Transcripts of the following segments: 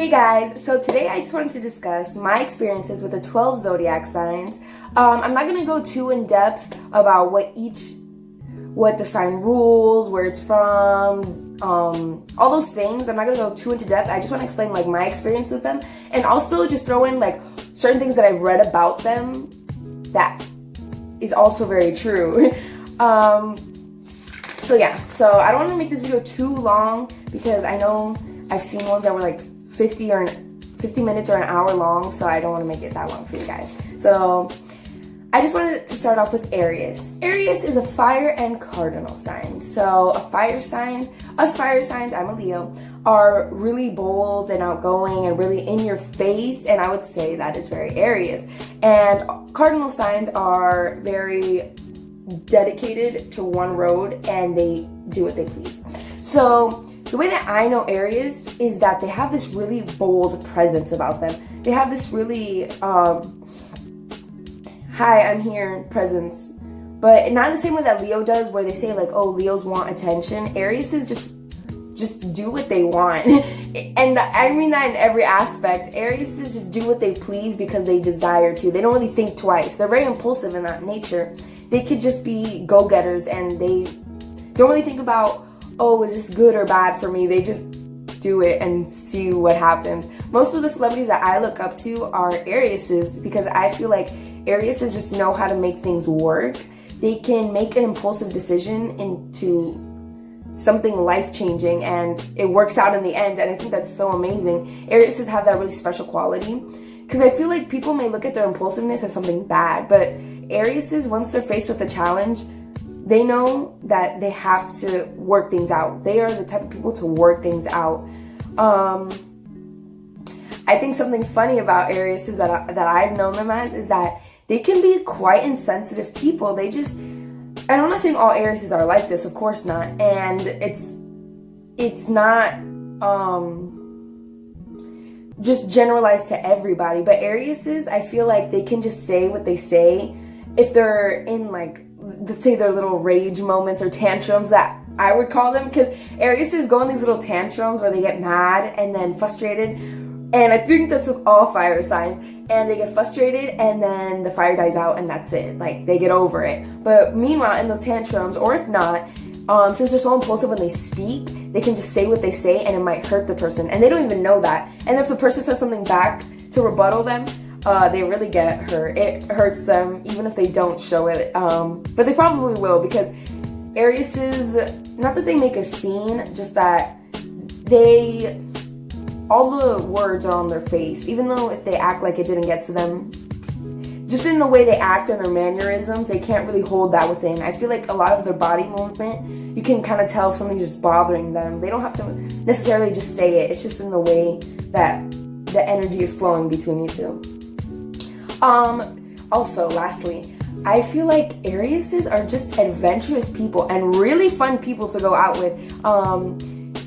Hey guys, so today I just wanted to discuss my experiences with the 12 zodiac signs. I'm not going to go too in depth about what the sign rules, where it's from, all those things. I'm not going to go too into depth. I just want to explain like my experience with them, and also just throw in like certain things that I've read about them that is also very true. So I don't want to make this video too long because I know I've seen ones that were like 50 minutes or an hour long, so I don't want to make it that long for you guys. So I just wanted to start off with Aries. Aries is a fire and cardinal sign. So us fire signs, I'm a Leo, are really bold and outgoing and really in your face, and I would say that is very Aries. And cardinal signs are very dedicated to one road and they do what they please. So the way that I know Aries is that they have this really bold presence about them. They have this really, hi, I'm here presence. But not in the same way that Leo does, where they say like, oh, Leos want attention. Aries is just do what they want. And I mean that in every aspect. Aries is just do what they please because they desire to. They don't really think twice. They're very impulsive in that nature. They could just be go-getters and they don't really think about, oh, is this good or bad for me? They just do it and see what happens. Most of the celebrities that I look up to are Aries's because I feel like Aries's just know how to make things work. They can make an impulsive decision into something life-changing and it works out in the end, and I think that's so amazing. Aries's have that really special quality because I feel like people may look at their impulsiveness as something bad, but Aries's, once they're faced with a challenge, they know that they have to work things out. They are the type of people to work things out. I think something funny about Aries is that I've known them as is that they can be quite insensitive people. They just, and I'm not saying all Aries are like this, of course not. And it's not just generalized to everybody. But Aries's, I feel like they can just say what they say if they're in like, let's say their little rage moments or tantrums that I would call them, because Aries go in these little tantrums where they get mad and then frustrated, and I think that's with all fire signs, and they get frustrated and then the fire dies out and that's it, like they get over it. But meanwhile in those tantrums, or if not, since they're so impulsive when they speak, they can just say what they say and it might hurt the person and they don't even know that, and if the person says something back to rebuttal them, they really get hurt. It hurts them even if they don't show it, but they probably will, because Aries's, not that they make a scene, just that all the words are on their face, even though if they act like it didn't get to them, just in the way they act and their mannerisms, they can't really hold that within. I feel like a lot of their body movement, you can kind of tell if something's just bothering them. They don't have to necessarily just say it, it's just in the way that the energy is flowing between you two. Also, lastly, I feel like Aries's are just adventurous people and really fun people to go out with.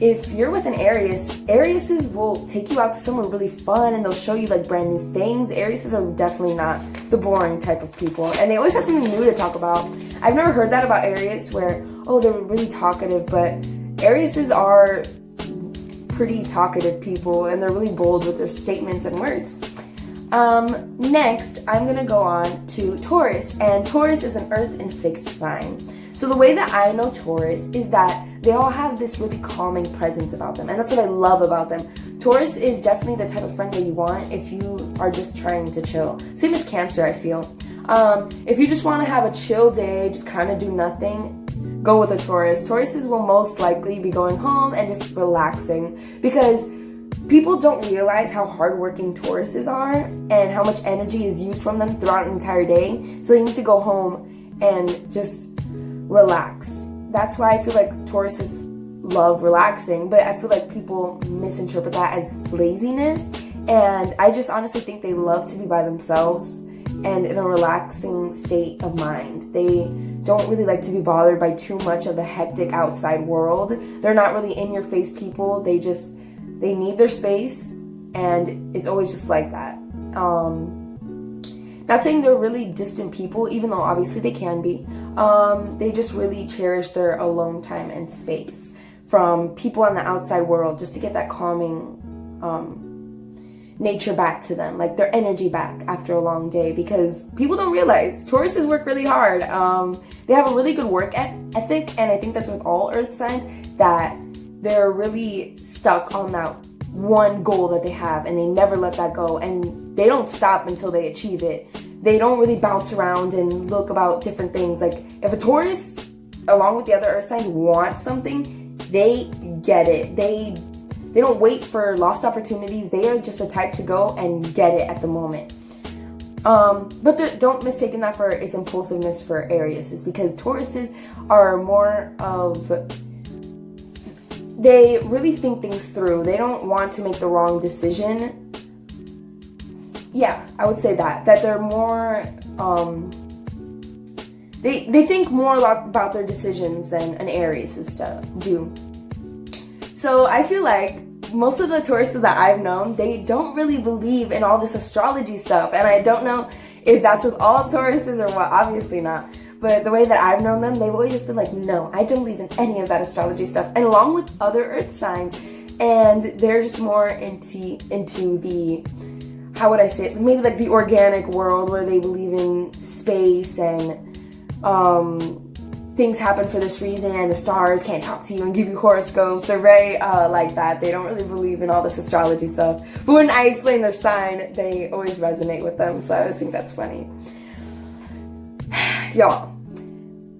If you're with an Aries's will take you out to somewhere really fun and they'll show you like brand new things. Aries's are definitely not the boring type of people, and they always have something new to talk about. I've never heard that about Aries where, oh, they're really talkative, but Aries's are pretty talkative people and they're really bold with their statements and words. Next, I'm going to go on to Taurus, and Taurus is an earth and fixed sign. So the way that I know Taurus is that they all have this really calming presence about them, and that's what I love about them. Taurus is definitely the type of friend that you want if you are just trying to chill. Same as Cancer, I feel. If you just want to have a chill day, just kind of do nothing, go with a Taurus. Tauruses will most likely be going home and just relaxing, because people don't realize how hardworking Tauruses are and how much energy is used from them throughout an entire day. So they need to go home and just relax. That's why I feel like Tauruses love relaxing, but I feel like people misinterpret that as laziness. And I just honestly think they love to be by themselves and in a relaxing state of mind. They don't really like to be bothered by too much of the hectic outside world. They're not really in your face people. They need their space, and it's always just like that. Not saying they're really distant people, even though obviously they can be. They just really cherish their alone time and space from people in the outside world, just to get that calming nature back to them, like their energy back after a long day, because people don't realize Tauruses work really hard. They have a really good work ethic, and I think that's with all earth signs, that they're really stuck on that one goal that they have, and they never let that go, and they don't stop until they achieve it. They don't really bounce around and look about different things. Like if a Taurus, along with the other earth signs, wants something, they get it. They don't wait for lost opportunities. They are just the type to go and get it at the moment. But don't mistake that for its impulsiveness for Ariuses, because Tauruses are more of, they really think things through. They don't want to make the wrong decision. Yeah, I would say that they're more, they think more about their decisions than an Aries do. So I feel like most of the Tauruses that I've known, they don't really believe in all this astrology stuff. And I don't know if that's with all Tauruses or what, obviously not. But the way that I've known them, they've always just been like, no, I don't believe in any of that astrology stuff. And along with other earth signs, and they're just more into the, how would I say it, maybe like the organic world, where they believe in space and things happen for this reason, and the stars can't talk to you and give you horoscopes. They're very like that. They don't really believe in all this astrology stuff. But when I explain their sign, they always resonate with them. So I always think that's funny. Y'all,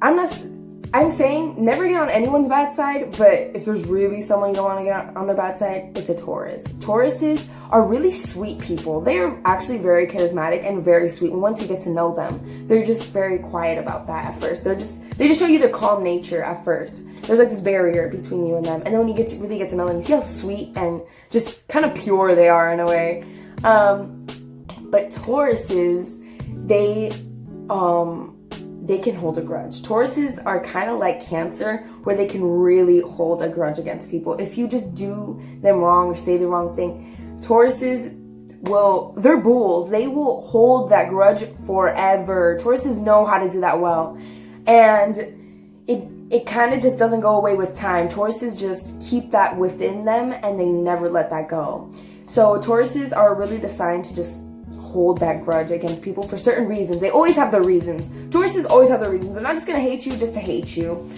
I'm saying never get on anyone's bad side, but if there's really someone you don't want to get on their bad side, it's a Taurus. Tauruses are really sweet people. They're actually very charismatic and very sweet. And once you get to know them, they're just very quiet about that at first. They just show you their calm nature at first. There's like this barrier between you and them. And then when you really get to know them, you see how sweet and just kind of pure they are in a way. But Tauruses, they can hold a grudge. Tauruses are kind of like Cancer, where they can really hold a grudge against people. If you just do them wrong or say the wrong thing, Tauruses they're bulls. They will hold that grudge forever. Tauruses know how to do that well. And it kind of just doesn't go away with time. Tauruses just keep that within them, and they never let that go. So Tauruses are really the sign to just hold that grudge against people for certain reasons. They always have their reasons. Tauruses always have their reasons. They're not just gonna hate you just to hate you.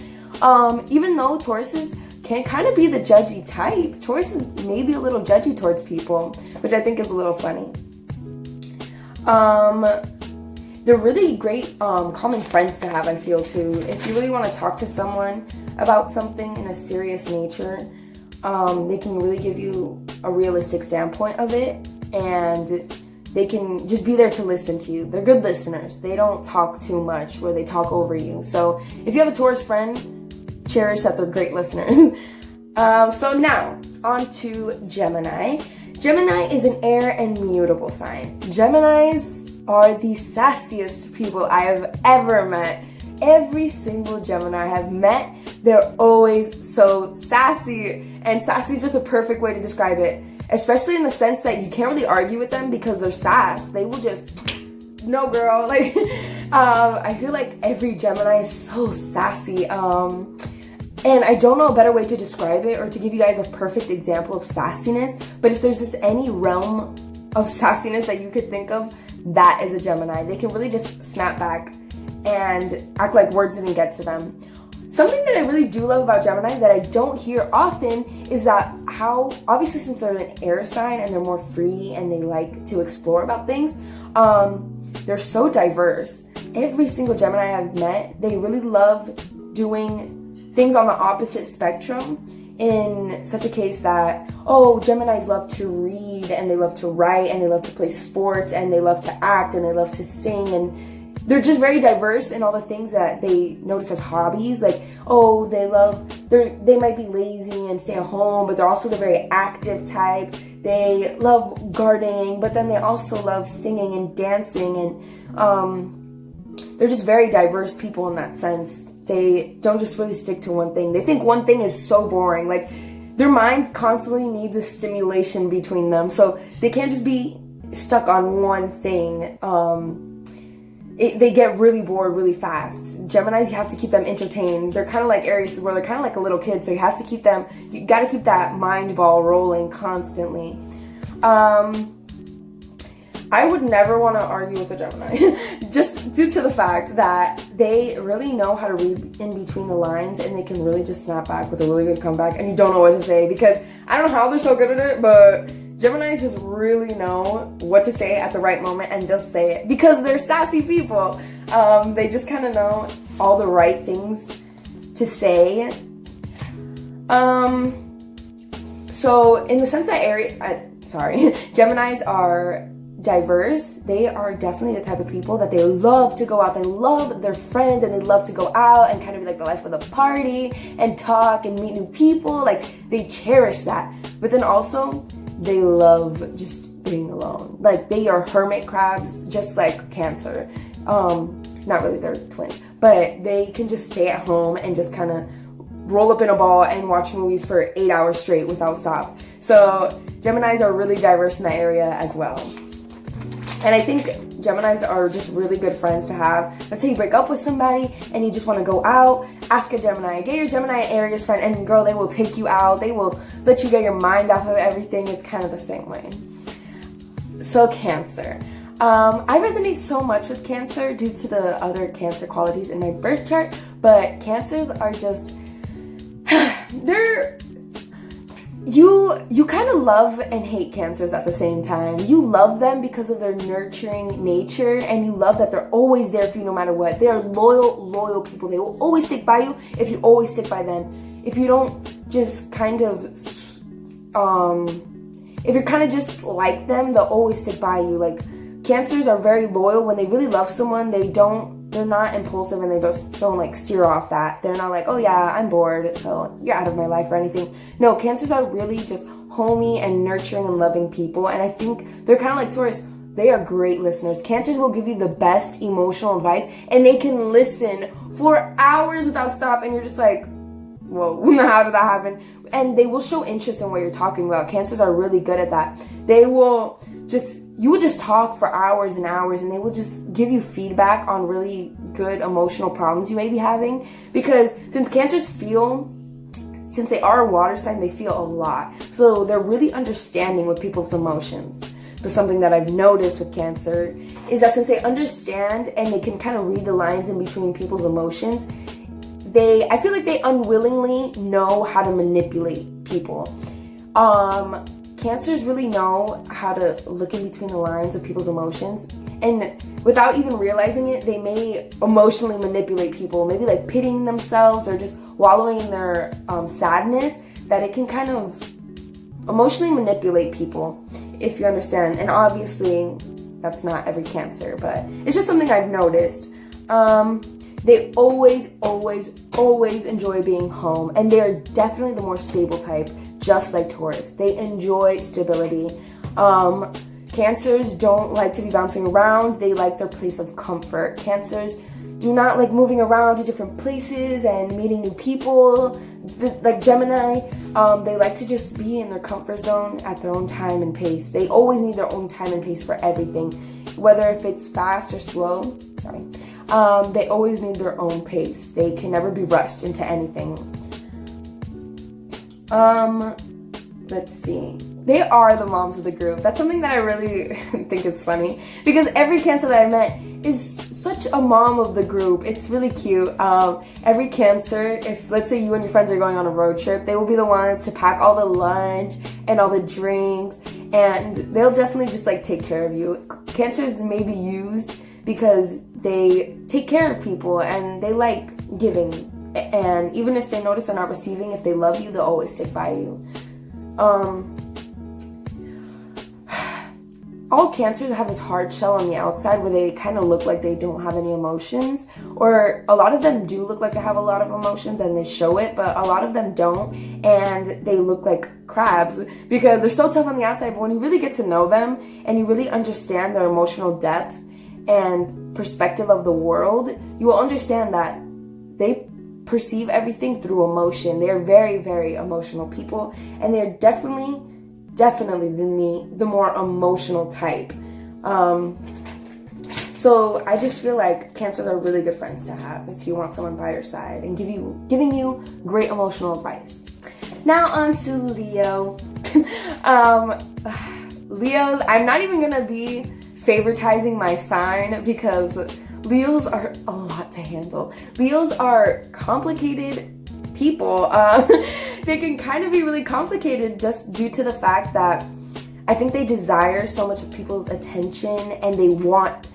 Even though Tauruses can kind of be the judgy type, Tauruses may be a little judgy towards people, which I think is a little funny. They're really great common friends to have, I feel, too. If you really want to talk to someone about something in a serious nature, they can really give you a realistic standpoint of it, and they can just be there to listen to you. They're good listeners. They don't talk too much where they talk over you. So if you have a Taurus friend, cherish that they're great listeners. So now, on to Gemini. Gemini is an air and mutable sign. Geminis are the sassiest people I have ever met. Every single Gemini I have met, they're always so sassy. And sassy is just a perfect way to describe it. Especially in the sense that you can't really argue with them because they're sass. They will just, no girl. Like, I feel like every Gemini is so sassy. And I don't know a better way to describe it or to give you guys a perfect example of sassiness. But if there's just any realm of sassiness that you could think of, that is a Gemini. They can really just snap back and act like words didn't get to them. Something that I really do love about Gemini that I don't hear often is that how, obviously since they're an air sign and they're more free and they like to explore about things, they're so diverse. Every single Gemini I've met, they really love doing things on the opposite spectrum, in such a case that, Geminis love to read and they love to write and they love to play sports and they love to act and they love to sing, and they're just very diverse in all the things that they notice as hobbies. Like, they might be lazy and stay at home, but they're also the very active type. They love gardening, but then they also love singing and dancing, and they're just very diverse people in that sense. They don't just really stick to one thing. They think one thing is so boring. Like, their mind constantly needs a stimulation between them, so they can't just be stuck on one thing. They get really bored really fast. Geminis, you have to keep them entertained. They're kind of like Aries, where they're kind of like a little kid, so you got to keep that mind ball rolling constantly. I would never want to argue with a Gemini just due to the fact that they really know how to read in between the lines, and they can really just snap back with a really good comeback, and you don't know what to say, because I don't know how they're so good at it, but Geminis just really know what to say at the right moment, and they'll say it because they're sassy people. They just kind of know all the right things to say. So in the sense that Geminis are diverse. They are definitely the type of people that they love to go out. They love their friends, and they love to go out and kind of be like the life of the party and talk and meet new people. Like, they cherish that. But then also, they love just being alone. Like, they are hermit crabs, just like Cancer. Not really, they're twins. But they can just stay at home and just kind of roll up in a ball and watch movies for 8 hours straight without stop. So Geminis are really diverse in that area as well. And I think Geminis are just really good friends to have. Let's say you break up with somebody and you just want to go out, ask a Gemini. Get your Gemini Aries friend, and girl, they will take you out. They will let you get your mind off of everything. It's kind of the same way. So Cancer. I resonate so much with Cancer due to the other Cancer qualities in my birth chart, but Cancers are just, you kind of love and hate Cancers at the same time. You love them because of their nurturing nature, and you love that they're always there for you no matter what. They're loyal people. They will always stick by you if you always stick by them. If you don't just kind of, if you're kind of just like them, they'll always stick by you. Like, Cancers are very loyal. When they really love someone, they're not impulsive, and they just don't like steer off that. They're not like, oh yeah, I'm bored, so you're out of my life or anything. No, Cancers are really just homey and nurturing and loving people, and I think they're kind of like Taurus. They are great listeners. Cancers will give you the best emotional advice, and they can listen for hours without stop, and you're just like, whoa, how did that happen? And they will show interest in what you're talking about. Cancers are really good at that. You will just talk for hours and hours, and they will just give you feedback on really good emotional problems you may be having. Because since they are a water sign, they feel a lot. So they're really understanding with people's emotions. But something that I've noticed with Cancer is that since they understand and they can kind of read the lines in between people's emotions, I feel like they unwillingly know how to manipulate people. Cancers really know how to look in between the lines of people's emotions, and without even realizing it, they may emotionally manipulate people, maybe like pitying themselves or just wallowing in their sadness, that it can kind of emotionally manipulate people, if you understand. And obviously, that's not every Cancer, but it's just something I've noticed. They always enjoy being home, and they're definitely the more stable type, just like Taurus. They enjoy stability. Cancers don't like to be bouncing around. They like their place of comfort. Cancers do not like moving around to different places and meeting new people. Like Gemini, they like to just be in their comfort zone at their own time and pace. They always need their own time and pace for everything, whether if it's fast or slow. They always need their own pace. They can never be rushed into anything. Let's see. They are the moms of the group. That's something that I really think is funny, because every Cancer that I met is such a mom of the group. It's really cute. Every Cancer, if let's say you and your friends are going on a road trip, they will be the ones to pack all the lunch and all the drinks, and they'll definitely just like take care of you. Cancers may be used because they take care of people and they like giving. And even if they notice they're not receiving, if they love you, they'll always stick by you. All Cancers have this hard shell on the outside where they kind of look like they don't have any emotions, or a lot of them do look like they have a lot of emotions and they show it, but a lot of them don't, and they look like crabs because they're so tough on the outside. But when you really get to know them and you really understand their emotional depth and perspective of the world, you will understand that they perceive everything through emotion. They are very, very emotional people, and they're definitely the more emotional type. So I just feel like Cancers are really good friends to have if you want someone by your side and giving you great emotional advice. Now on to Leo. Leos, I'm not even gonna be favoritizing my sign because Leos are a lot to handle. Leos are complicated people. They can kind of be really complicated just due to the fact that I think they desire so much of people's attention, and they want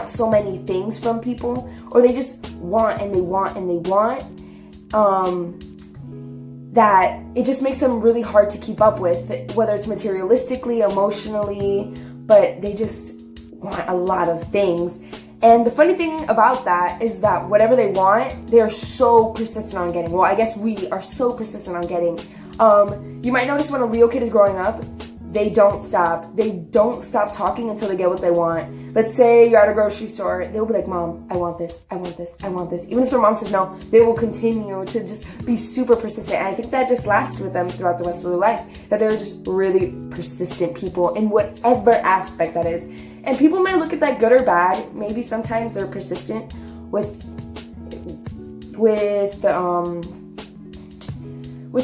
so many things from people, or they just want and they want and they want, that it just makes them really hard to keep up with, whether it's materialistically, emotionally, but they just want a lot of things. And the funny thing about that is that whatever they want, they are so persistent on getting. Well, I guess we are so persistent on getting. You might notice when a Leo kid is growing up, they don't stop. They don't stop talking until they get what they want. Let's say you're at a grocery store, they'll be like, Mom, I want this, I want this, I want this. Even if their mom says no, they will continue to just be super persistent. And I think that just lasts with them throughout the rest of their life, that they're just really persistent people in whatever aspect that is. And people might look at that good or bad. Maybe sometimes they're persistent with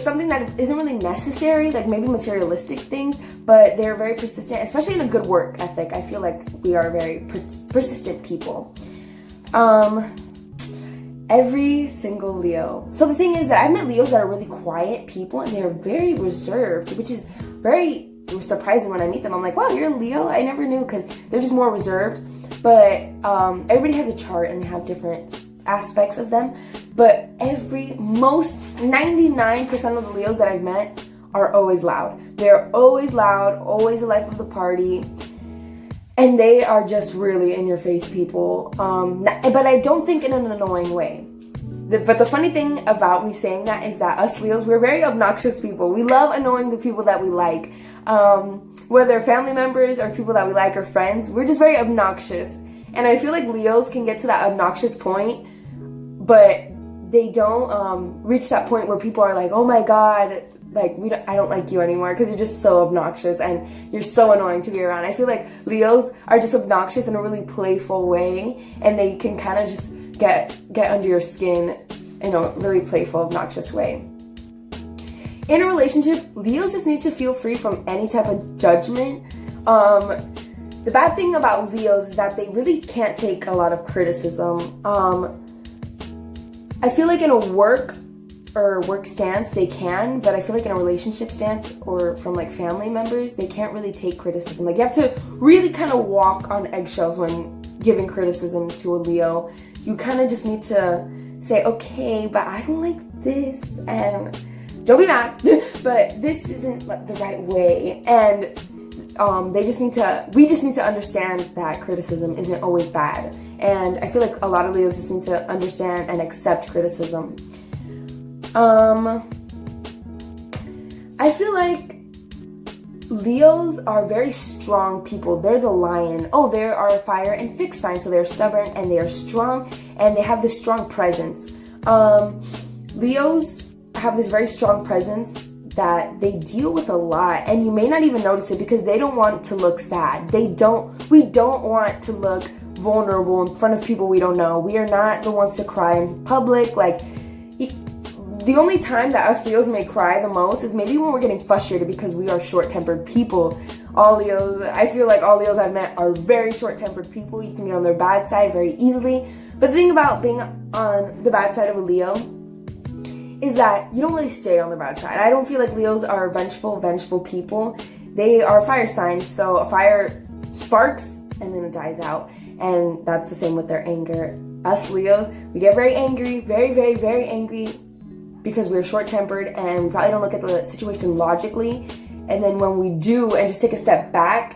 something that isn't really necessary, like maybe materialistic things, but they're very persistent, especially in a good work ethic. I feel like we are very persistent people. Every single Leo. So the thing is that I've met Leos that are really quiet people, and they're very reserved, which is very surprising when I meet them. I'm like, wow, you're a Leo? I never knew, because they're just more reserved. But everybody has a chart, and they have different aspects of them, but 99% of the Leos that I've met are always loud. They're always loud, always the life of the party, and they are just really in your face people, but I don't think in an annoying way. But the funny thing about me saying that is that us Leos, we're very obnoxious people. We love annoying the people that we like, whether they're family members or people that we like or friends. We're just very obnoxious, and I feel like Leos can get to that obnoxious point, but they don't reach that point where people are like, oh my god, like I don't like you anymore because you're just so obnoxious and you're so annoying to be around. I feel like Leos are just obnoxious in a really playful way, and they can kind of just get under your skin in a really playful, obnoxious way. In a relationship, Leos just need to feel free from any type of judgment. The bad thing about Leos is that they really can't take a lot of criticism. I feel like in a work stance they can, but I feel like in a relationship stance or from like family members, they can't really take criticism. Like you have to really kind of walk on eggshells when giving criticism to a Leo. You kind of just need to say, okay, but I don't like this, and don't be mad, but this isn't the right way. And we just need to understand that criticism isn't always bad. And I feel like a lot of Leos just need to understand and accept criticism. I feel like Leos are very strong people. They're the lion. Oh, they are a fire and fixed sign, so they're stubborn and they are strong and they have this strong presence. Leos have this very strong presence that they deal with a lot, and you may not even notice it because they don't want to look sad. We don't want to look vulnerable in front of people we don't know. We are not the ones to cry in public. Like, the only time that us Leos may cry the most is maybe when we're getting frustrated because we are short-tempered people. I feel like all Leos I've met are very short-tempered people. You can get on their bad side very easily. But the thing about being on the bad side of a Leo is that you don't really stay on the bad side. I don't feel like Leos are vengeful people. They are fire signs, so a fire sparks and then it dies out. And that's the same with their anger. Us Leos, we get very angry, very, very, very angry because we're short-tempered and we probably don't look at the situation logically. And then when we do and just take a step back,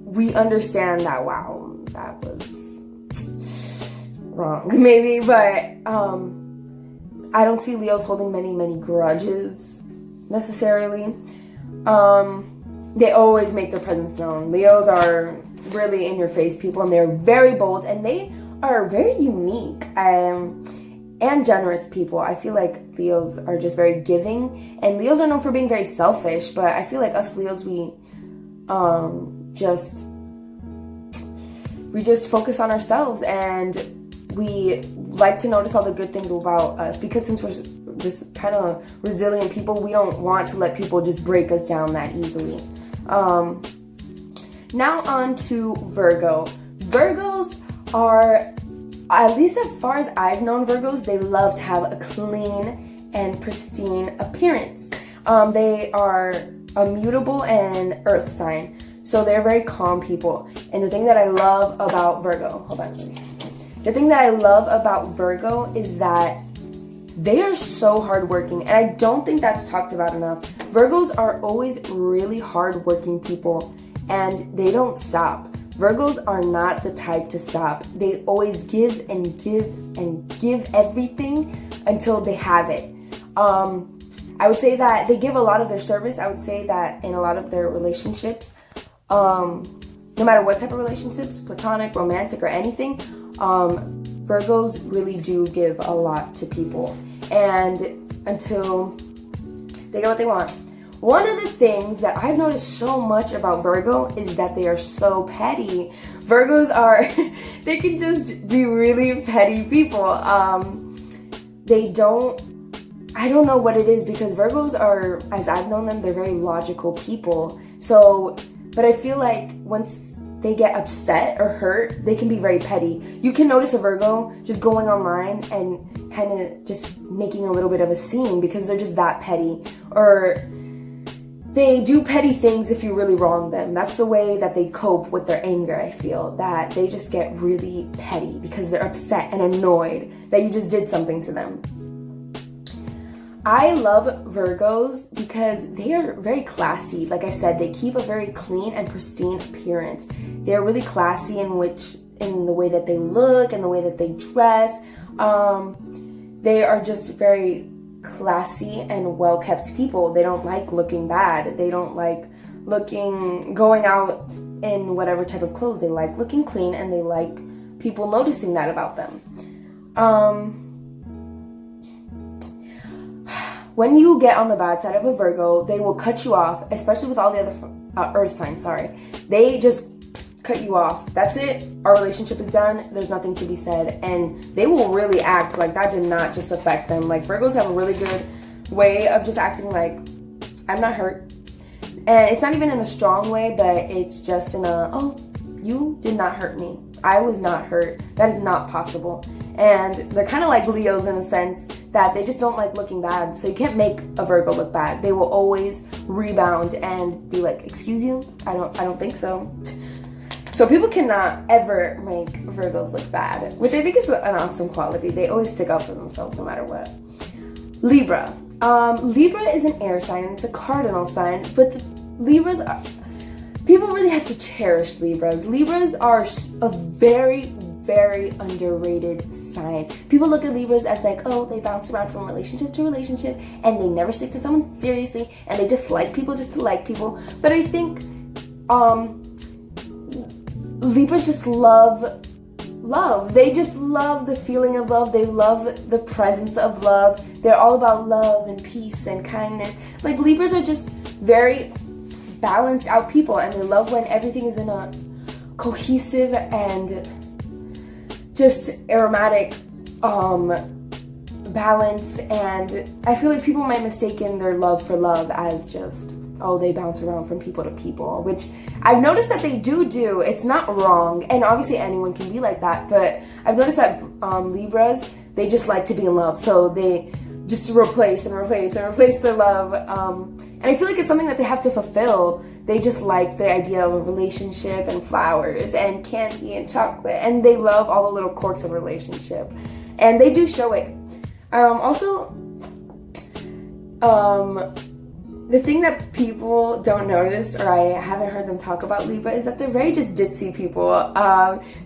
we understand that, wow, that was wrong, maybe, but I don't see Leos holding many grudges necessarily. They always make their presence known. Leos are really in your face people, and they're very bold, and they are very unique and generous people. I feel like Leos are just very giving, and Leos are known for being very selfish, but I feel like us Leos, we just focus on ourselves, and we like to notice all the good things about us, because since we're just kind of resilient people, we don't want to let people just break us down that easily. Now on to Virgo. Virgos are, at least as far as I've known Virgos, they love to have a clean and pristine appearance. They are a mutable and earth sign, so they're very calm people. And the thing that I love about Virgo, the thing that I love about Virgo is that they are so hardworking, and I don't think that's talked about enough. Virgos are always really hardworking people, and they don't stop. Virgos are not the type to stop. They always give and give and give everything until they have it. I would say that they give a lot of their service. I would say that in a lot of their relationships, no matter what type of relationships, platonic, romantic, or anything, Virgos really do give a lot to people, and until they get what they want. One of the things that I've noticed so much about Virgo is that they are so petty. Virgos are, they can just be really petty people. I don't know what it is, because Virgos are, as I've known them, they're very logical people. So, but I feel like once they get upset or hurt, they can be very petty. You can notice a Virgo just going online and kind of just making a little bit of a scene because they're just that petty. Or they do petty things if you really wrong them. That's the way that they cope with their anger, I feel. That they just get really petty because they're upset and annoyed that you just did something to them. I love Virgos because they are very classy. Like I said, they keep a very clean and pristine appearance. They're really classy in the way that they look and the way that they dress. They are just very classy and well-kept people. They don't like looking bad. They don't like going out in whatever type of clothes. They like looking clean, and they like people noticing that about them. When you get on the bad side of a Virgo, they will cut you off, especially with all the other earth signs, They just cut you off. That's it. Our relationship is done. There's nothing to be said. And they will really act like that did not just affect them. Like, Virgos have a really good way of just acting like, I'm not hurt. And it's not even in a strong way, but it's just in a, oh, you did not hurt me. I was not hurt. That is not possible. And they're kind of like Leos in a sense that they just don't like looking bad. So you can't make a Virgo look bad. They will always rebound and be like, excuse you? I don't think so. So people cannot ever make Virgos look bad, which I think is an awesome quality. They always stick up for themselves no matter what. Libra. Libra is an air sign. It's a cardinal sign, but Libras are, people really have to cherish Libras. Libras are a very, very underrated sign. People look at Libras as like, oh, they bounce around from relationship to relationship and they never stick to someone seriously and they just like people just to like people. But I think Libras just love. They just love the feeling of love. They love the presence of love. They're all about love and peace and kindness. Like, Libras are just very balanced out people, and they love when everything is in a cohesive and just aromatic balance. And I feel like people might mistaken their love for love as just, oh, they bounce around from people to people, which I've noticed that they do. It's not wrong, and obviously anyone can be like that, but I've noticed that Libras, they just like to be in love, so they just replace their love, and I feel like it's something that they have to fulfill. They just like the idea of a relationship and flowers and candy and chocolate, and they love all the little quirks of a relationship, and they do show it. The thing that people don't notice, or I haven't heard them talk about Libra, is that they're very just ditzy people.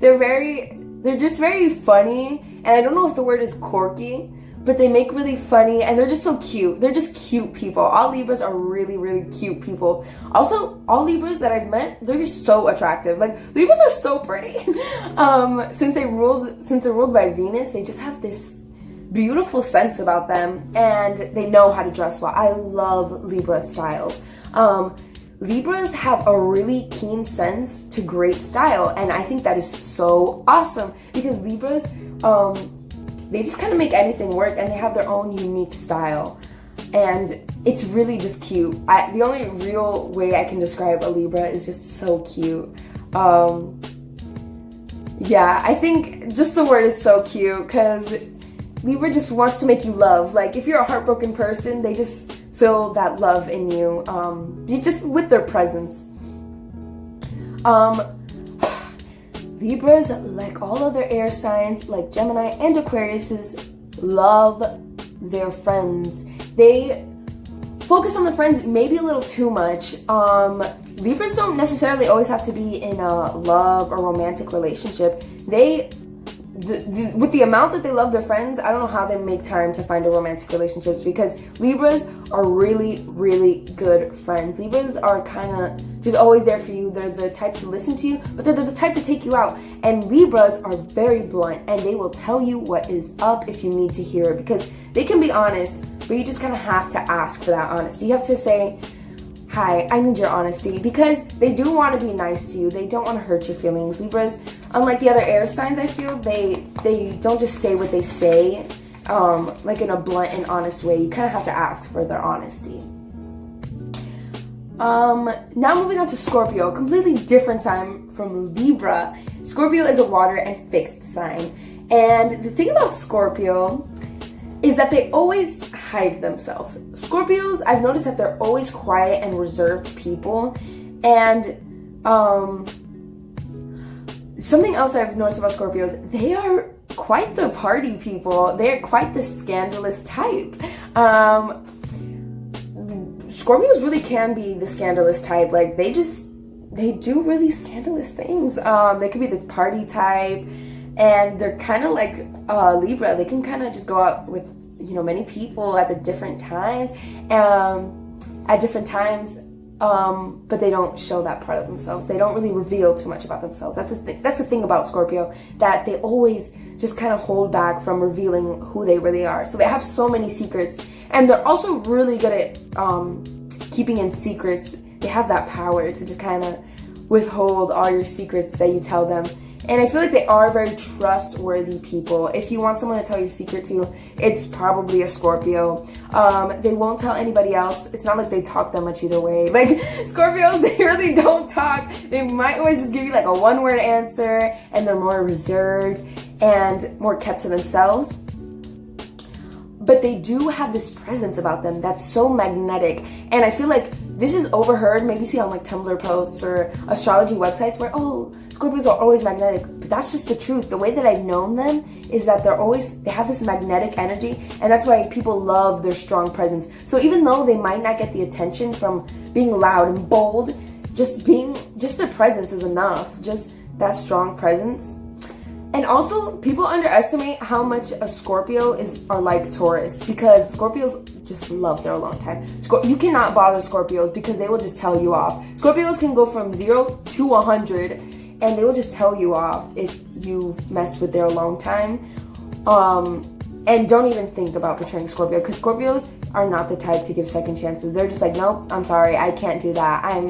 They're just very funny, and I don't know if the word is quirky, but they make really funny, and they're just so cute. They're just cute people. All Libras are really, really cute people. Also, all Libras that I've met, they're just so attractive. Like, Libras are so pretty. Since they're ruled by Venus, they just have this beautiful sense about them, and they know how to dress well. I love Libra styles. Libras have a really keen sense to great style, and I think that is so awesome because Libras, they just kind of make anything work, and they have their own unique style. and it's really just cute. The only real way I can describe a Libra is just so cute. Yeah, I think just the word is so cute because Libra just wants to make you love. Like, if you're a heartbroken person, they just feel that love in you, just with their presence. Libras, like all other air signs, like Gemini and Aquariuses, love their friends. They focus on the friends maybe a little too much. Libras don't necessarily always have to be in a love or romantic relationship. With the amount that they love their friends, I don't know how they make time to find a romantic relationship, because Libras are really, really good friends. Libras are kind of just always there for you. They're the type to listen to you, but they're the type to take you out. And Libras are very blunt, and they will tell you what is up if you need to hear it, because they can be honest, but you just kind of have to ask for that honesty. You have to say, hi, I need your honesty, because they do want to be nice to you. They don't want to hurt your feelings. Libras, unlike the other air signs, I feel, they don't just say what they say, like in a blunt and honest way. You kind of have to ask for their honesty. Now moving on to Scorpio, completely different time from Libra. Scorpio is a water and fixed sign. And the thing about Scorpio is that they always hide themselves. Scorpios, I've noticed that they're always quiet and reserved people. And something else I've noticed about Scorpios, they are quite the party people. They're quite the scandalous type. Scorpios really can be the scandalous type. Like, they do really scandalous things. They could be the party type, and they're kind of like Libra. They can kind of just go out with, many people at the different times, but they don't show that part of themselves. They don't really reveal too much about themselves. That's the thing about Scorpio, that they always just kind of hold back from revealing who they really are. So they have so many secrets, and they're also really good at keeping in secrets. They have that power to just kind of withhold all your secrets that you tell them. And I feel like they are very trustworthy people. If you want someone to tell your secret to, it's probably a Scorpio. They won't tell anybody else. It's not like they talk that much either way. Like, Scorpios, they really don't talk. They might always just give you like a one-word answer, and they're more reserved and more kept to themselves. But they do have this presence about them that's so magnetic. And I feel like this is overheard, maybe see on like Tumblr posts or astrology websites where, Scorpios are always magnetic. But that's just the truth. The way that I've known them is that they have this magnetic energy, and that's why people love their strong presence. So even though they might not get the attention from being loud and bold, just their presence is enough. Just that strong presence. And also, people underestimate how much a Scorpio are like Taurus, because Scorpios just love their alone time. You cannot bother Scorpios because they will just tell you off. Scorpios can go from 0 to 100, and they will just tell you off if you've messed with their alone time. And don't even think about betraying Scorpio, because Scorpios are not the type to give second chances. They're just like, nope, I'm sorry, I can't do that.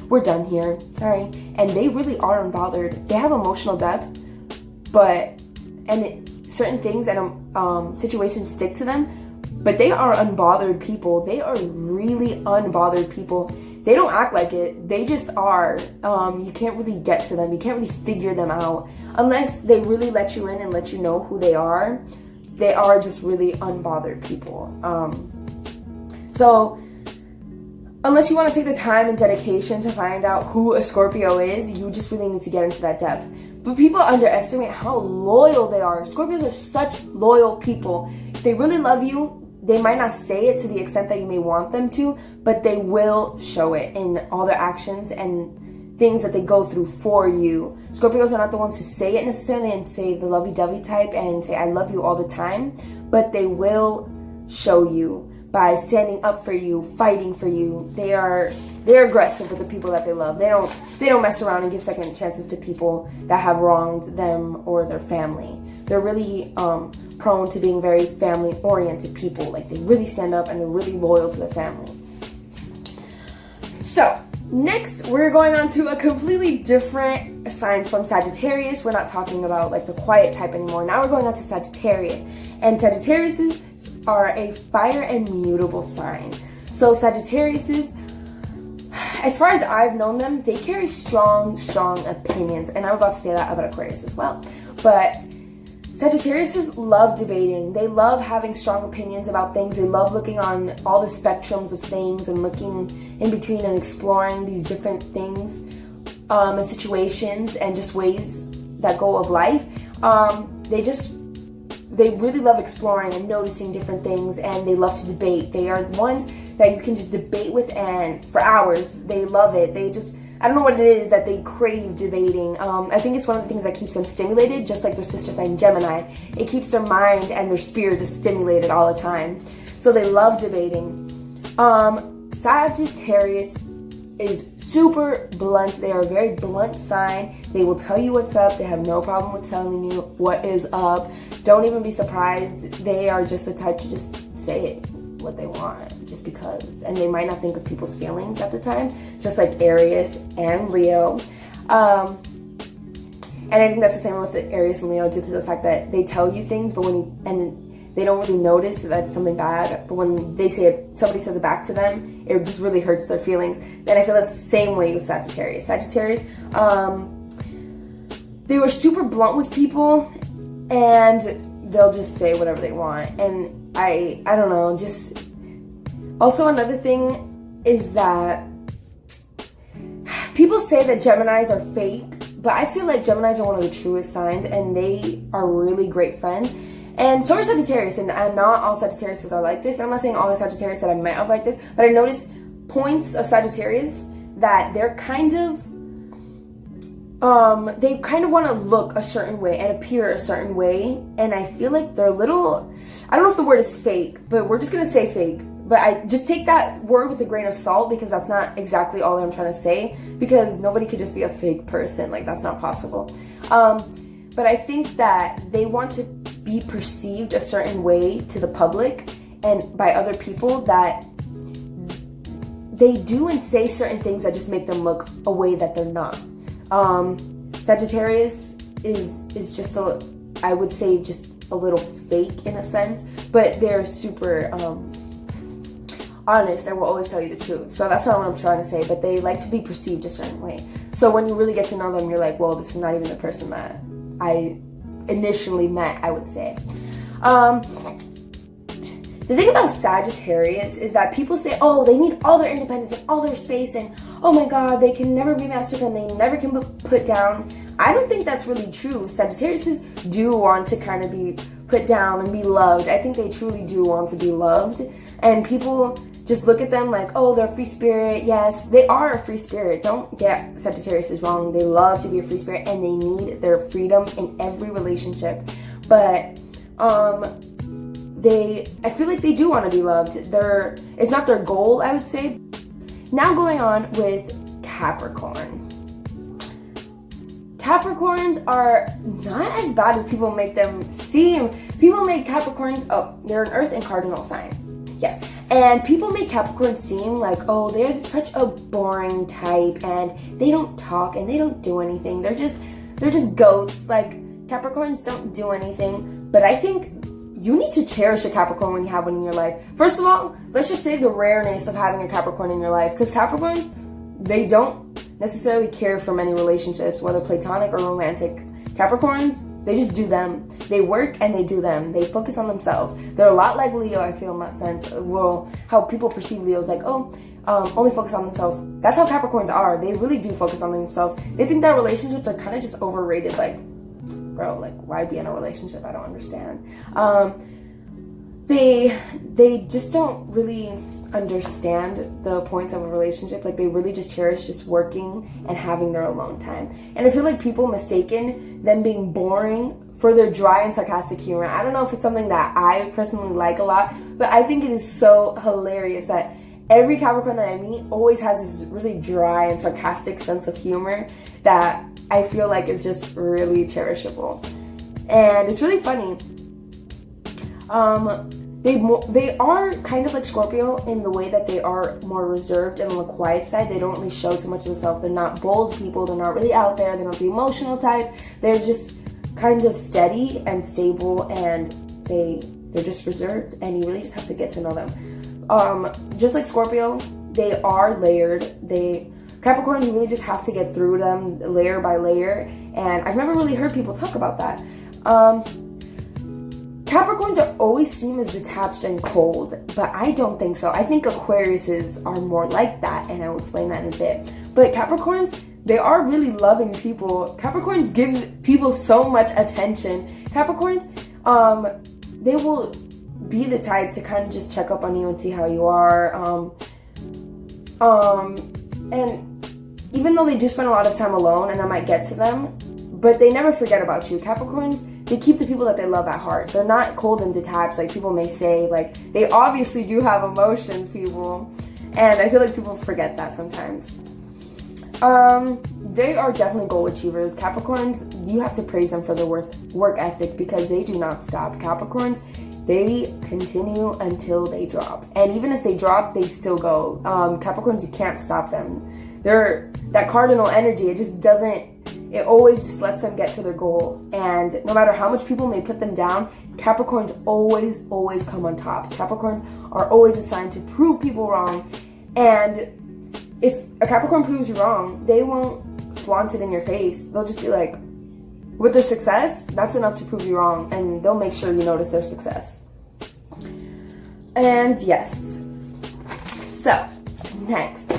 We're done here. Sorry. And they really are unbothered. They have emotional depth. Certain things and situations stick to them, but they are unbothered people. They are really unbothered people. They don't act like it. They just are. You can't really get to them. You can't really figure them out unless they really let you in and let you know who they are. They are just really unbothered people. So unless you want to take the time and dedication to find out who a Scorpio is, you just really need to get into that depth. But people underestimate how loyal they are. Scorpios are such loyal people. If they really love you, they might not say it to the extent that you may want them to, but they will show it in all their actions and things that they go through for you. Scorpios are not the ones to say it necessarily and say the lovey-dovey type and say I love you all the time, but they will show you by standing up for you, fighting for you. They're aggressive with the people that they love. They don't mess around and give second chances to people that have wronged them or their family. They're really prone to being very family-oriented people. Like, they really stand up and they're really loyal to their family. So, Next, we're going on to a completely different sign from Sagittarius. We're not talking about like the quiet type anymore. Now we're going on to Sagittarius. And Sagittariuses are a fire and mutable sign. So Sagittariuses, as far as I've known them, they carry strong opinions. And I'm about to say that about Aquarius as well. But Sagittariuses love debating. They love having strong opinions about things. They love looking on all the spectrums of things and looking in between and exploring these different things and situations and just ways that go of life. They really love exploring and noticing different things, and they love to debate. They are the ones that you can just debate with and for hours. They love it. I don't know what it is that they crave debating. I think it's one of the things that keeps them stimulated, just like their sister sign Gemini. It keeps their mind and their spirit is stimulated all the time. So they love debating. Sagittarius is super blunt. They are a very blunt sign. They will tell you what's up. They have no problem with telling you what is up. Don't even be surprised. They are just the type to just say it, what they want, just because. And they might not think of people's feelings at the time, just like Aries and Leo. And I think that's the same with the Aries and Leo, due to the fact that they tell you things, but they don't really notice that it's something bad. But when they say it, somebody says it back to them, it just really hurts their feelings. Then I feel that's the same way with Sagittarius. Sagittarius, they were super blunt with people, and they'll just say whatever they want. And I don't know, just... Also, another thing is that people say that Geminis are fake, but I feel like Geminis are one of the truest signs, and they are really great friends. And so are Sagittarius, and not all Sagittarius are like this. I'm not saying all the Sagittarius that I met are like this, but I noticed points of Sagittarius that they're kind of... they kind of want to look a certain way and appear a certain way, and I feel like they're a little... I don't know if the word is fake, but we're just going to say fake. But I just take that word with a grain of salt, because that's not exactly all I'm trying to say, because nobody could just be a fake person. Like, that's not possible. But I think that they want to be perceived a certain way to the public and by other people, that they do and say certain things that just make them look a way that they're not. Sagittarius is just so, I would say, just a little fake in a sense, but they're super honest and will always tell you the truth. So that's not what I'm trying to say, but they like to be perceived a certain way. So when you really get to know them, you're like, well, this is not even the person that I initially met, I would say. The thing about Sagittarius is that people say, oh, they need all their independence and all their space, and oh my god, they can never be messed with and they never can be put down. I don't think that's really true. Sagittarius do want to kind of be put down and be loved. I think they truly do want to be loved, and people just look at them like, oh, they're a free spirit. Yes, they are a free spirit. Don't get Sagittarius is wrong. They love to be a free spirit, and they need their freedom in every relationship. But I feel like they do want to be loved. It's not their goal, I would say. Now going on with Capricorn. Capricorns are not as bad as people make them seem. People make Capricorns, they're an Earth and Cardinal sign. Yes. And people make Capricorns seem like, oh, they're such a boring type, and they don't talk and they don't do anything. They're just goats. Like, Capricorns don't do anything. But I think you need to cherish a Capricorn when you have one in your life. First of all, let's just say the rareness of having a Capricorn in your life. Because Capricorns, they don't necessarily care for many relationships, whether platonic or romantic. Capricorns, they just do them. They work and they do them. They focus on themselves. They're a lot like Leo, I feel, in that sense. Well, how people perceive Leo is like, only focus on themselves. That's how Capricorns are. They really do focus on themselves. They think that relationships are kind of just overrated. Like, bro, like, why be in a relationship? I don't understand. They just don't really understand the points of a relationship. Like, they really just cherish just working and having their alone time. And I feel like people mistaken them being boring for their dry and sarcastic humor. I don't know if it's something that I personally like a lot, but I think it is so hilarious that every Capricorn that I meet always has this really dry and sarcastic sense of humor that I feel like is just really cherishable. And it's really funny. they are kind of like Scorpio in the way that they are more reserved and on the quiet side. They don't really show too much of themselves. They're not bold people. They're not really out there. They're not the emotional type. They're just kind of steady and stable, and they're just reserved, and you really just have to get to know them. Just like Scorpio, they are layered. Capricorn, you really just have to get through them layer by layer, and I've never really heard people talk about that. Capricorns are always seen as detached and cold, but I don't think so. I think Aquariuses are more like that, and I will explain that in a bit. But Capricorns, they are really loving people. Capricorns give people so much attention. Capricorns, they will be the type to kind of just check up on you and see how you are. And even though they do spend a lot of time alone, and I might get to them, but they never forget about you. Capricorns, they keep the people that they love at heart. They're not cold and detached like people may say. Like, they obviously do have emotions, people. And I feel like people forget that sometimes. They are definitely goal achievers. Capricorns, you have to praise them for their work ethic, because they do not stop. Capricorns, they continue until they drop. And even if they drop, they still go. Capricorns, you can't stop them. They're that cardinal energy. It always just lets them get to their goal. And no matter how much people may put them down, Capricorns always come on top. Capricorns are always assigned to prove people wrong. And if a Capricorn proves you wrong, they won't flaunt it in your face. They'll just be like, with their success, that's enough to prove you wrong. And they'll make sure you notice their success. And yes. So, next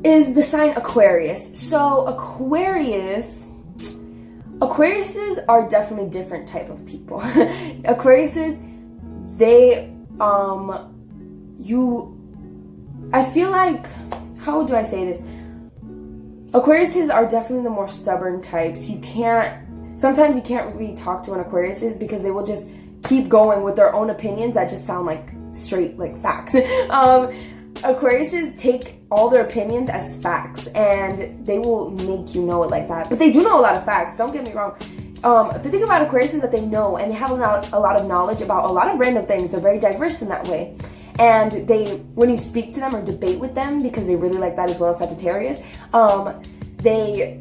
is the sign Aquarius. So Aquariuses are definitely different type of people. Aquariuses, I feel like, how do I say this? Aquariuses are definitely the more stubborn types. Sometimes you can't really talk to an Aquariuses because they will just keep going with their own opinions that just sound like straight, like facts. Aquariuses take all their opinions as facts, and they will make you know it like that. But they do know a lot of facts, don't get me wrong. The thing about Aquarius is that they know, and they have a lot of knowledge about a lot of random things. They're very diverse in that way. And when you speak to them or debate with them, because they really like that as well as Sagittarius, they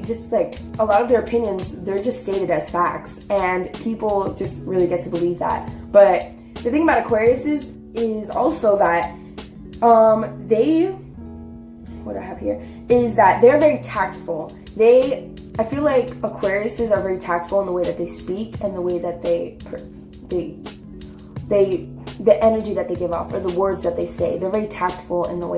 just, like, a lot of their opinions, they're just stated as facts, and people just really get to believe that. But the thing about Aquarius is also that what I have here is that they're very tactful. I feel like Aquariuses are very tactful in the way that they speak and the way that the energy that they give off, or the words that they say. They're very tactful in the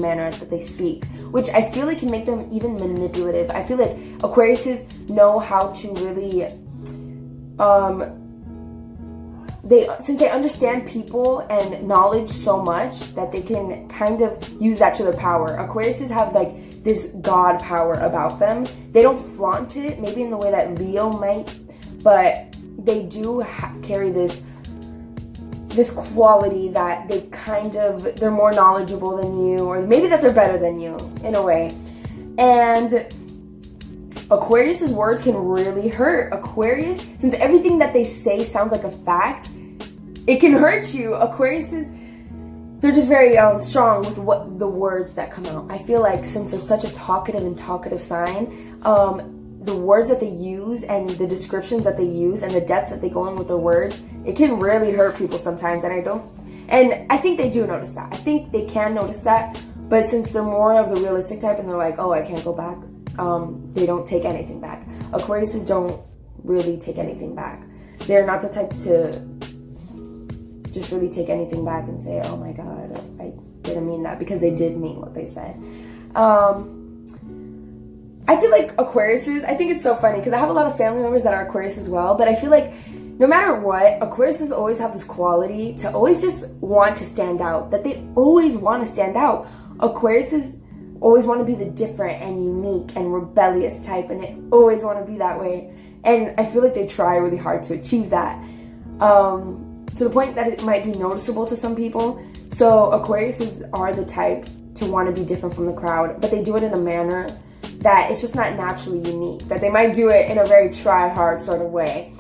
manner that they speak, which I feel like can make them even manipulative. I feel like Aquariuses know how to really, since they understand people and knowledge so much, that they can kind of use that to their power. Aquariuses have like this God power about them. They don't flaunt it, maybe in the way that Leo might, but they do carry this quality that they're more knowledgeable than you, or maybe that they're better than you in a way. And Aquarius's words can really hurt. Aquarius, since everything that they say sounds like a fact, it can hurt you. Aquariuses, they're just very strong with what the words that come out. I feel like since they're such a talkative sign, the words that they use and the descriptions that they use and the depth that they go in with their words, it can really hurt people sometimes. And I think they do notice that. I think they can notice that, but since they're more of the realistic type and they're like, oh, I can't go back, they don't take anything back. Aquariuses don't really take anything back. They're not the type to just really take anything back and say, oh my God, I didn't mean that, because they did mean what they said. I feel like Aquariuses, I think it's so funny because I have a lot of family members that are Aquarius as well, but I feel like no matter what, Aquariuses always have this quality to always just want to stand out, that they always want to stand out. Aquariuses always want to be the different and unique and rebellious type, and they always want to be that way. And I feel like they try really hard to achieve that, to the point that it might be noticeable to some people. So Aquariuses are the type to want to be different from the crowd, but they do it in a manner that it's just not naturally unique, that they might do it in a very try hard sort of way.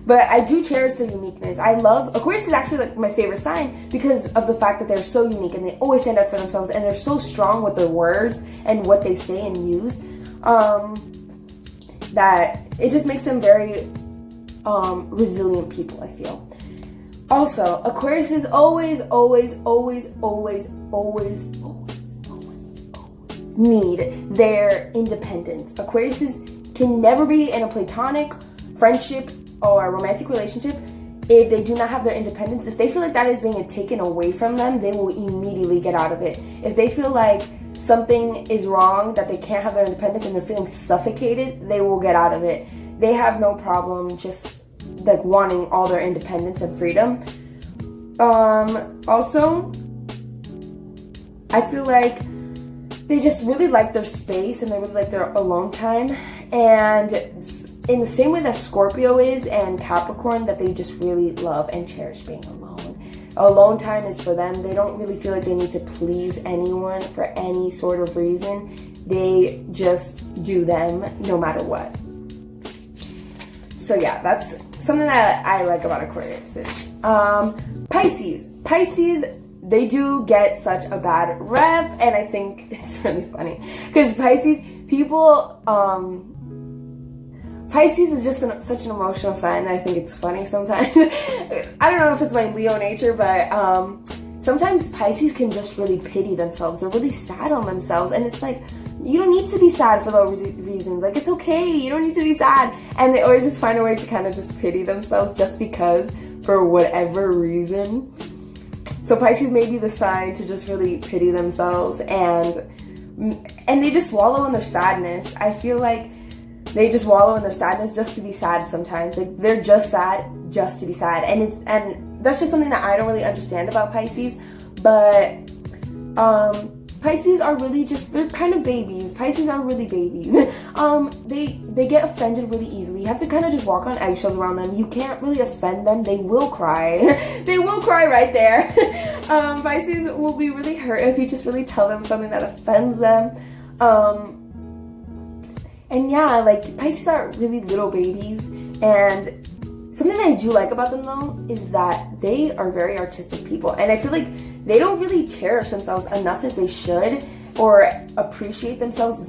But I do cherish their uniqueness. I love Aquarius is actually like my favorite sign because of the fact that they're so unique and they always stand up for themselves and they're so strong with their words and what they say and use, that it just makes them very resilient people, I feel. Also, Aquarius is always need their independence. Aquariuses can never be in a platonic friendship or a romantic relationship if they do not have their independence. If they feel like that is being taken away from them, they will immediately get out of it. If they feel like something is wrong, that they can't have their independence and they're feeling suffocated, they will get out of it. They have no problem just like wanting all their independence and freedom. Also, I feel like they just really like their space and they really like their alone time. And in the same way that Scorpio is and Capricorn, that they just really love and cherish being alone. Alone time is for them. They don't really feel like they need to please anyone for any sort of reason. They just do them no matter what. So yeah, that's something that I like about Aquarius. Pisces, they do get such a bad rep, and I think it's really funny because Pisces is just such an emotional sign that I think it's funny sometimes. I don't know if it's my Leo nature, but sometimes Pisces can just really pity themselves. They're really sad on themselves, and it's like, you don't need to be sad for those reasons. Like, it's okay. You don't need to be sad. And they always just find a way to kind of just pity themselves just because, for whatever reason. So Pisces may be the sign to just really pity themselves, and they just wallow in their sadness. I feel like they just wallow in their sadness just to be sad sometimes. Like, they're just sad just to be sad. And that's just something that I don't really understand about Pisces. But Pisces are really just, they're kind of babies. Pisces are really babies. They get offended really easily. You have to kind of just walk on eggshells around them. You can't really offend them. They will cry. They will cry right there. Pisces will be really hurt if you just really tell them something that offends them. And yeah, like, Pisces are really little babies. And something that I do like about them, though, is that they are very artistic people. And I feel like they don't really cherish themselves enough as they should, or appreciate themselves as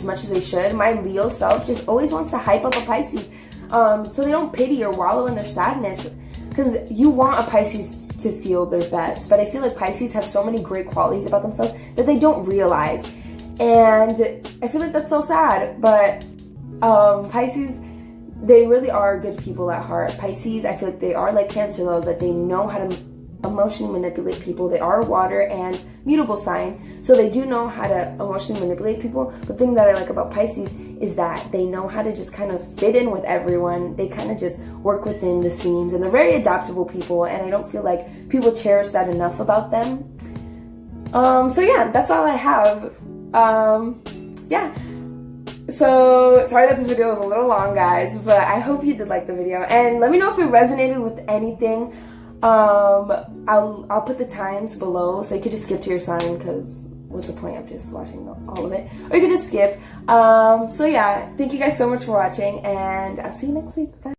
much as they should. My Leo self just always wants to hype up a Pisces, so they don't pity or wallow in their sadness, because you want a Pisces to feel their best. But I feel like Pisces have so many great qualities about themselves that they don't realize, and I feel like that's so sad. But Pisces, they really are good people at heart. Pisces, I feel like they are like Cancer, though, that they know how to emotionally manipulate people. They are a water and mutable sign, so they do know how to emotionally manipulate people. But the thing that I like about Pisces is that they know how to just kind of fit in with everyone. They kind of just work within the seams, and they're very adaptable people, and I don't feel like people cherish that enough about them. So yeah, that's all I have. Yeah. So, sorry that this video was a little long, guys, but I hope you did like the video, and let me know if it resonated with anything. I'll put the times below, so you could just skip to your sign, because what's the point of just watching all of it? Or you could just skip. So yeah, thank you guys so much for watching, and I'll see you next week. Bye.